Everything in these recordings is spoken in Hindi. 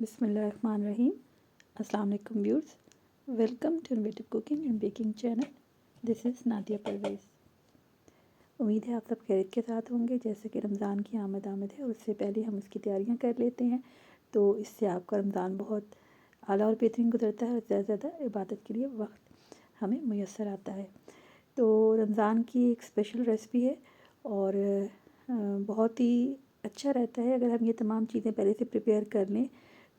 बिस्मिल्लाहिर्रहमानिर्रहीम। अस्सलाम वालेकुम viewers, welcome to innovative cooking and baking channel. This is Nadia Parvez. उम्मीद है आप सब खैरियत के साथ होंगे। जैसे कि रमज़ान की आमद है और उससे पहले हम इसकी तैयारियां कर लेते हैं, तो इससे आपका रमज़ान बहुत आला और बेहतरीन गुजरता है और ज़्यादा से ज़्यादा इबादत के लिए वक्त हमें मुयस्सर आता है। तो रमज़ान की एक स्पेशल रेसिपी है और बहुत ही अच्छा रहता है अगर हम ये तमाम चीज़ें पहले से प्रिपेयर कर लें,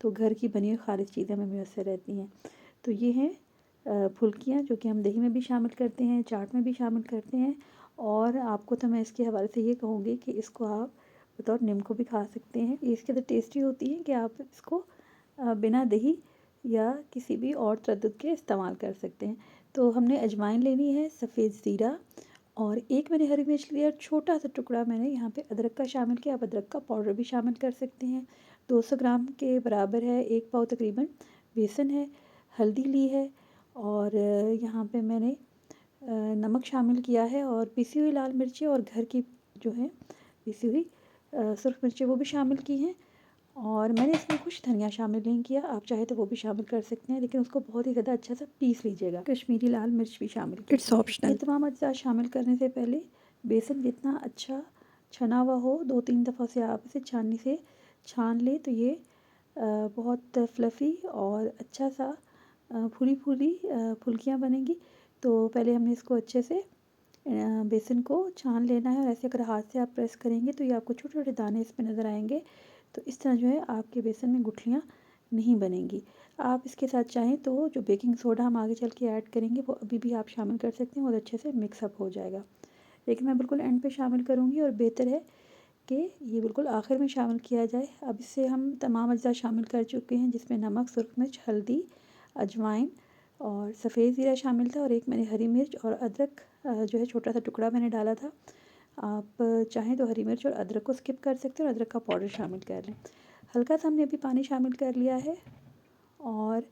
तो घर की बनी हुई खालिश चीज़ें हमें मुयस्सर रहती हैं। तो ये हैं फुल्कियाँ, जो कि हम दही में भी शामिल करते हैं, चाट में भी शामिल करते हैं। और आपको तो मैं इसके हवाले से ये कहूँगी कि इसको आप बतौर नीमको भी खा सकते हैं। ये इसके तो टेस्टी होती है कि आप इसको बिना दही या किसी भी और तरद्दुद के इस्तेमाल कर सकते हैं। तो हमने अजवाइन लेनी है, सफ़ेद ज़ीरा, और एक मैंने हरी मिर्च लिया, छोटा सा टुकड़ा मैंने यहाँ पे अदरक का शामिल किया। आप अदरक का पाउडर भी शामिल कर सकते हैं। 200 ग्राम के बराबर है, एक पाव तकरीबन बेसन है, हल्दी ली है, और यहाँ पे मैंने नमक शामिल किया है, और पिसी हुई लाल मिर्ची और घर की जो है पिसी हुई सुर्ख मिर्ची वो भी शामिल की हैं। और मैंने इसमें कुछ धनिया शामिल नहीं किया, आप चाहे तो वो भी शामिल कर सकते हैं, लेकिन उसको बहुत ही ज़्यादा अच्छा सा पीस लीजिएगा। कश्मीरी लाल मिर्च भी शामिल कीजिए, इट्स ऑप्शनल। ये तमाम अज्जा शामिल करने से पहले बेसन जितना अच्छा छना हुआ हो, 2-3 दफ़ा से आप इसे छाननी से छान ले, तो ये बहुत फ्लफ़ी और अच्छा सा फूली फूली फुल्कियाँ बनेंगी। तो पहले हमें इसको अच्छे से बेसन को छान लेना है, और ऐसे अगर हाथ से आप प्रेस करेंगे तो ये आपको छोटे छोटे दाने इसमें नज़र आएंगे। तो इस तरह जो है आपके बेसन में गुठलियाँ नहीं बनेंगी। आप इसके साथ चाहें तो जो बेकिंग सोडा हम आगे चल के ऐड करेंगे वो अभी भी आप शामिल कर सकते हैं, बहुत अच्छे से मिक्सअप हो जाएगा। लेकिन मैं बिल्कुल एंड पे शामिल करूँगी, और बेहतर है कि ये बिल्कुल आखिर में शामिल किया जाए। अब इससे हम तमाम अज्जा शामिल कर चुके हैं, जिसमें नमक, सुर्ख मिर्च, हल्दी, अजवाइन और सफ़ेद ज़ीरा शामिल था, और एक मैंने हरी मिर्च और अदरक जो है छोटा सा टुकड़ा मैंने डाला था। आप चाहें तो हरी मिर्च और अदरक को स्किप कर सकते हैं और अदरक का पाउडर शामिल कर लें। हल्का सा हमने अभी पानी शामिल कर लिया है, और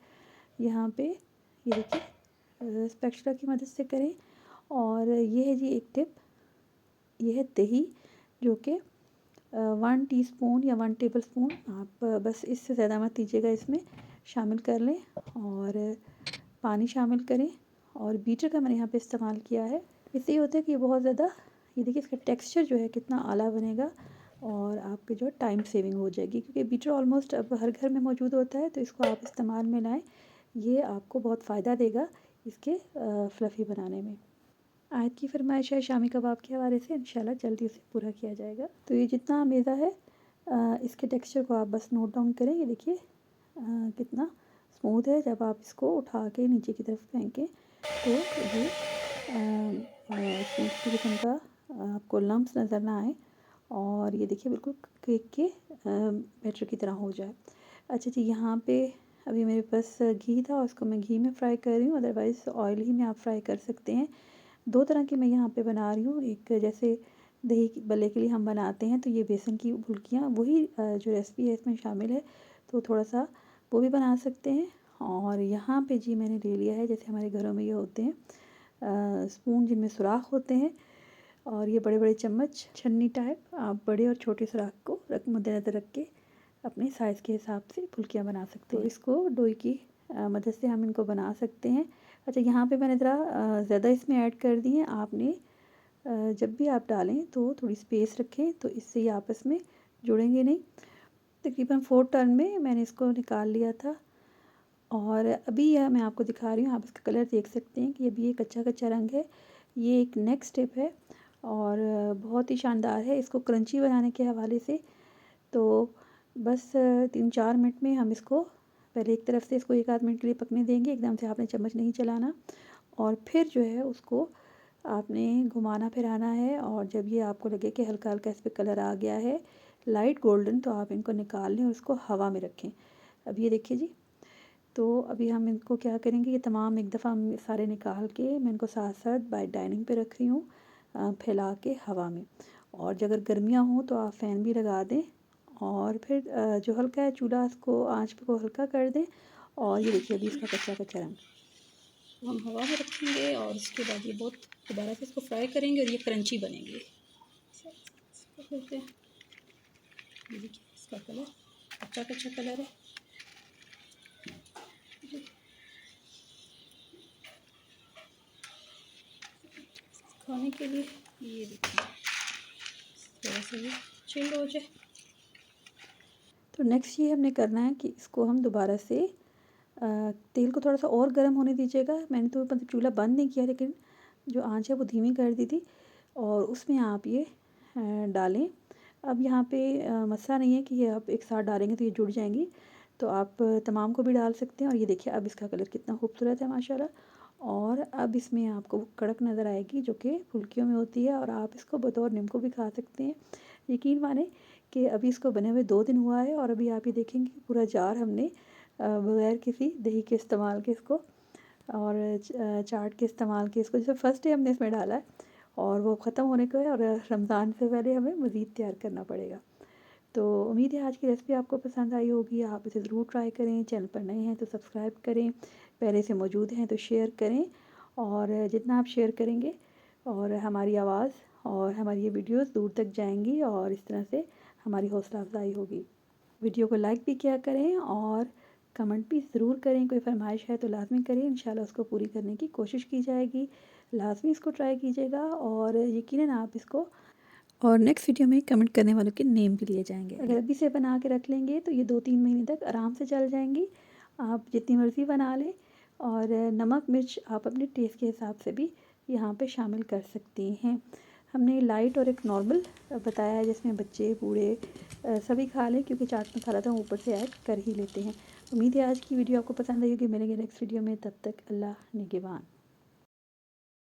यहाँ पे ये देखिए स्पैचुला की मदद से करें। और ये है जी एक टिप, ये है दही, जो कि 1 टीस्पून या 1 टेबलस्पून, आप बस इससे ज़्यादा मत दीजिएगा, इसमें शामिल कर लें और पानी शामिल करें। और बीटर का मैंने यहाँ पे इस्तेमाल किया है। इससे ये होता है कि ये बहुत ज़्यादा, ये देखिए इसका टेक्सचर जो है कितना आला बनेगा, और आपके जो टाइम सेविंग हो जाएगी, क्योंकि बीटर ऑलमोस्ट अब हर घर में मौजूद होता है। तो इसको आप इस्तेमाल में लाएँ, ये आपको बहुत फ़ायदा देगा इसके फ्लफ़ी बनाने में। आज की फरमाइश है शामी कबाब के हवाले से, इंशाल्लाह जल्दी उसे पूरा किया जाएगा। तो ये जितना मेज़ा है इसके टेक्सचर को आप बस नोट डाउन करें। ये देखिए कितना स्मूथ है। जब आप इसको उठा के नीचे की तरफ फेंकें तो ये स्मूथ किस्म का आपको लम्प्स नज़र ना आए, और ये देखिए बिल्कुल केक के बैटर की तरह हो जाए। अच्छा जी, यहाँ पे अभी मेरे पास घी था, उसको मैं घी में फ्राई कर रही हूँ, अदरवाइज़ ऑयल ही में आप फ्राई कर सकते हैं। 2 तरह की मैं यहाँ पे बना रही हूँ। एक जैसे दही की बल्ले के लिए हम बनाते हैं, तो ये बेसन की फुल्कियाँ वही जो रेसिपी है इसमें शामिल है, तो थोड़ा सा वो भी बना सकते हैं। और यहाँ पे जी मैंने ले लिया है, जैसे हमारे घरों में ये होते हैं स्पून जिनमें सुराख होते हैं, और ये बड़े बड़े चम्मच छन्नी टाइप, आप बड़े और छोटे सुराख को मद्देनज़र रख के अपने साइज़ के हिसाब से फुल्कियाँ बना सकते हैं। तो इसको डोई की मदद से हम इनको बना सकते हैं। अच्छा, यहाँ पे मैंने ज़रा ज़्यादा इसमें ऐड कर दी है। आपने जब भी आप डालें तो थोड़ी स्पेस रखें, तो इससे ये आपस में जुड़ेंगे नहीं। तकरीबन 4 टर्न में मैंने इसको निकाल लिया था, और अभी यह मैं आपको दिखा रही हूँ। आप इसका कलर देख सकते हैं कि अभी ये कच्चा कच्चा रंग है। ये एक नेक्स्ट स्टेप है, और बहुत ही शानदार है इसको क्रंची बनाने के हवाले से। तो बस 3-4 मिनट में हम इसको पहले एक तरफ से इसको 1-आध मिनट के लिए पकने देंगे। एकदम से आपने चम्मच नहीं चलाना, और फिर जो है उसको आपने घुमाना फिराना है। और जब ये आपको लगे कि हल्का हल्का इस पर कलर आ गया है लाइट गोल्डन, तो आप इनको निकाल लें और इसको हवा में रखें। अब ये देखिए जी, तो अभी हम इनको क्या करेंगे, ये तमाम एक दफ़ा हम सारे निकाल के मैं इनको साथ साथ बाय डाइनिंग पे रख रही हूँ फैला के हवा में। और जब अगर गर्मियाँ हों तो आप फ़ैन भी लगा दें, और फिर जो हल्का है चूल्हा इसको आँच को हल्का कर दें। और ये देखिए अभी इसका कच्चा कच्चा रंग, तो हम हवा में रखेंगे, और उसके बाद ये बहुत दोबारा से इसको फ्राई करेंगे और ये क्रंची बनेंगे। करते हैं, ये देखिए इसका कलर कच्चा कच्चा कलर है, खाने के लिए। ये देखिए थोड़ा सा भी चिल हो जाए। तो नेक्स्ट ये हमने करना है कि इसको हम दोबारा से तेल को थोड़ा सा और गर्म होने दीजिएगा। मैंने तो मतलब चूल्हा बंद नहीं किया, लेकिन जो आंच है वो धीमी कर दी थी, और उसमें आप ये डालें। अब यहाँ पे मसला नहीं है कि ये आप एक साथ डालेंगे तो ये जुड़ जाएंगी, तो आप तमाम को भी डाल सकते हैं। और ये देखिए अब इसका कलर कितना खूबसूरत है माशाल्लाह। और अब इसमें आपको कड़क नज़र आएगी जो कि फुल्कियों में होती है, और आप इसको बतौर नींबू भी खा सकते हैं। यकीन माने कि अभी इसको बने हुए 2 दिन हुआ है, और अभी आप ये देखेंगे पूरा जार हमने बगैर किसी दही के इस्तेमाल के इसको और चाट के इस्तेमाल के इसको, जैसे फ़र्स्ट डे हमने इसमें डाला है और वो ख़त्म होने को है, और रमज़ान से पहले हमें मज़ीद तैयार करना पड़ेगा। तो उम्मीद है आज की रेसिपी आपको पसंद आई होगी। आप इसे ज़रूर ट्राई करें। चैनल पर नए हैं तो सब्सक्राइब करें, पहले से मौजूद हैं तो शेयर करें, और जितना आप शेयर करेंगे और हमारी आवाज़ और हमारी ये वीडियोस दूर तक जाएंगी, और इस तरह से हमारी हौसला अफजाई होगी। वीडियो को लाइक भी किया करें और कमेंट भी ज़रूर करें। कोई फरमाइश है तो लाज़मी करें, इंशाल्लाह उसको पूरी करने की कोशिश की जाएगी। लाज़मी इसको ट्राई कीजिएगा, और यकीनन आप इसको, और नेक्स्ट वीडियो में कमेंट करने वालों के नेम भी लिए जाएंगे। अगर अभी से बना के रख लेंगे तो ये 2-3 महीने तक आराम से चल जाएंगी। आप जितनी मर्ज़ी बना लें, और नमक मिर्च आप अपने टेस्ट के हिसाब से भी यहाँ पे शामिल कर सकती हैं। हमने लाइट और एक नॉर्मल बताया है जिसमें बच्चे बूढ़े सभी खा लें, क्योंकि चाट मसाला तो हम ऊपर से ऐड कर ही लेते हैं। उम्मीद है आज की वीडियो आपको पसंद आई होगी। मिलेंगे नेक्स्ट वीडियो में, तब तक अल्लाह निगहबान।